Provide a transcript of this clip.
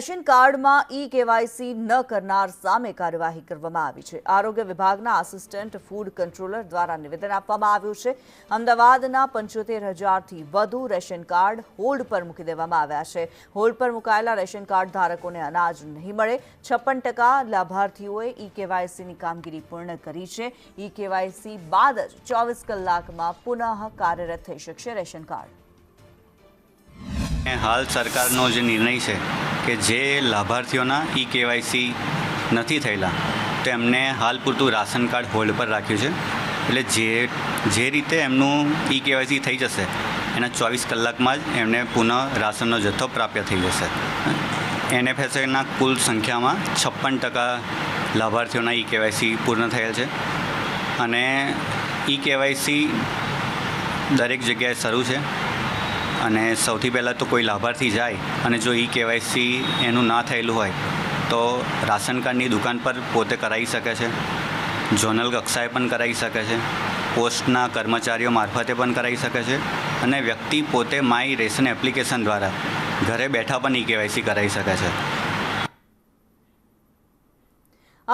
Ration કાર્ડમાં ઈ-કેવાયસી ન કરનાર સામે કાર્યવાહી કરવામાં આવી છે। આરોગ્ય વિભાગના આસિસ્ટન્ટ ફૂડ કંટ્રોલર દ્વારા નિવેદન આપવામાં આવ્યું છે। અમદાવાદના 75,000થી વધુ રેશન કાર્ડ હોલ્ડ પર મૂકી દેવામાં આવ્યા છે। હોલ્ડ પર મુકાયેલા રેશન કાર્ડ ધારકોને અનાજ નહીં મળે। 56% લાભાર્થીઓએ ઈ-કેવાયસીની કામગીરી પૂર્ણ કરી છે। ઈ-કેવાયસી બાદ જ 24 કલાકમાં પુનઃ કાર્યરત થઈ શકશે રેશન કાર્ડ। હાલ સરકારનો જે નિર્ણય છે કે જે લાભાર્થીઓના ઈ-કેવાયસી નથી થયેલા તેમને હાલ પૂરતું રાશન કાર્ડ હોલ્ડ પર રાખ્યું છે। એટલે જે રીતે એમનું ઈ-કેવાયસી થઈ જશે એના 24 કલાકમાં જ એમને પુનઃ રાશનનો જથ્થો પ્રાપ્ય થઈ જશે। NFSAના કુલ સંખ્યામાં 56% લાભાર્થીઓના ઈ-કેવાયસી પૂર્ણ થયેલ છે અને ઈ-કેવાયસી દરેક જગ્યાએ શરૂ છે। અને સૌથી પહેલાં તો કોઈ લાભાર્થી જાય અને જો ઈ-કેવાયસી એનું ના થયેલું હોય તો રાશન કાર્ડની દુકાન પર પોતે કરાવી શકે છે। ઝોનલ કક્ષાએ પણ કરાવી શકે છે। પોસ્ટના કર્મચારીઓ મારફતે પણ કરાવી શકે છે અને વ્યક્તિ પોતે માય રેશન એપ્લિકેશન દ્વારા ઘરે બેઠા પણ ઈ-કેવાયસી કરાવી શકે છે।